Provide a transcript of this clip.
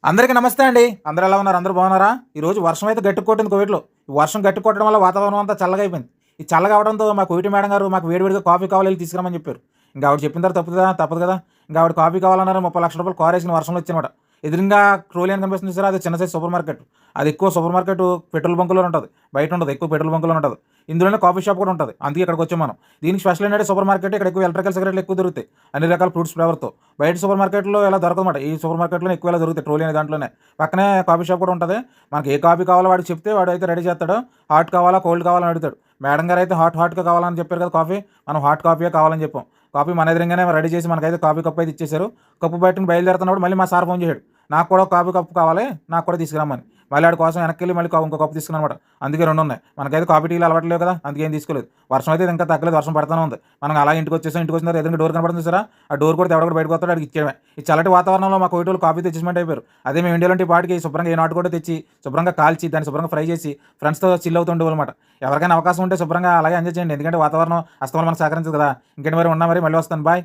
అందరికీ నమస్తే అండి. అందరూ ఎలా ఉన్నారు? అందరూ బాగున్నారా? ఈరోజు వర్షం అయితే గట్టిగా కొట్టింది కోవిడ్‌లో. ఈ వర్షం గట్టిగా కొట్టడం వల్ల వాతావరణం అంతా చల్లగా అయిపోయింది. ఈ చల్లగా అవ్వడంతో మా కోవిటి మేడం గారు మాకు వేడి వేడిగా కాఫీ కావాలి ఎళ్లి తీసుకురమ్మని చెప్పారు. ఇంక ఆవిడ చెప్పిన తర్వాత తప్పదు కదా! ఇంక ఆవిడ కాఫీ కావాలన్నారు. ₹30,00,000 కారేసుకొని వర్షంలో వచ్చానమాట. ఎదురుంగా ట్రోలీ అని కనిపిస్తుంది చూసారా? అది చిన్న సైజ్ సూపర్ మార్కెట్. అది ఎక్కువ సూపర్ మార్కెట్ పెట్రోల్ బంకులోనే ఉంటది. బయట ఉండదు. ఎక్కువ పెట్రోల్ బంకులోనే ఉంటది. ఇందులోనే కాఫీ షాప్ కూడా ఉంటది. అందుకే ఇక్కడికొచ్చాం మనం. దీనికి స్పెషల్ ఏంటంటే సూపర్ మార్కెట్ ఇక్కడ ఎక్కువ ఎలక్ట్రికల్ సిగరెట్లు ఎక్కువ దొరుకుతాయి. అన్ని రకాల ఫ్రూట్స్ ఫ్లేవర్‌తో. బయట సూపర్ మార్కెట్‌లో ఇలా దొరకదన్నమాట. ఈ సూపర్ మార్కెట్‌లోనే ఎక్కువ ఇలా దొరుకుతాయి. ట్రోలీ అనే దాంట్లోనే. పక్కనే కాఫీ షాప్ కూడా ఉంటది. మనకి ఏ కాఫీ కావాలో వాడికి చెప్తే వాడైతే రెడీ చేస్తాడు. హాట్ కావాలా? కోల్డ్ కావాలా? అని అడుగుతాడు. మేడం గారైతే హాట్‌గా కావాలని చెప్పారు కదా కాఫీ. మనం హాట్ కాఫీయే కావాలని చెప్పాం. కాఫీ మన ఎదురుంగానే రెడీ చేసి మనకైతే కాఫీ కప్ అయితే ఇచ్చేసారు. కప్పు పట్టుకొని బయలుదేరుతున్నప్పుడు మళ్ళీ మా సార్ ఫోన్ చేసాడు. నాకు కూడా ఒక కాఫీ కప్ కావాలి. నాకు కూడా తీసుకురమ్మని. మళ్ళీ ఆడి కోసం వెనక్కెళ్ళి మళ్ళీ ఇంకో కప్ తీసుకున్నానమాట. అందుకే 2 ఉన్నాయి. మనకైతే కాఫీ, టీలు అలవాటు లేవు కదా! అందుకే ఏం తీసుకోలేదు. వర్షం అయితే ఇంకా తగ్గలేదు. వర్షం పడతానే ఉంది. మనం అలా ఇంటికొచ్చేసాం. ఇంటికొచ్చిన తర్వాత ఎదురుంగా డోర్ కనపడుతుంది చూసారా? ఆ డోర్ కొడితే ఎవడో ఒకడు బయటకి వస్తాడు. ఆడికి ఇచ్చేయడమే. ఈ చల్లటి వాతావరణంలో మా కోవిటోళ్ళు కాఫీ తెచ్చేసినట్టు అయిపోయారు. అదే మేము ఇండియాలో ఉంటే ఈ పాటికి శుభ్రంగా ఏ నాటు కూడా తెచ్చి శుభ్రంగా కాల్చి దాన్ని శుభ్రంగా ఫ్రై చేసి ఫ్రెండ్స్‌తో చిల్ అవుతూ ఉండేవాళ్ళమాట. ఎవరికైనా అవకాశం ఉంటే శుభ్రంగా అలాగే ఎంజాయ్ చేయండి. ఎందుకంటే వాతావరణం అస్తమానం మనకు సహకరించదు కదా! ఇంకేంటి మరి ఉన్నా మరి మళ్ళీ వస్తాను. బాయ్.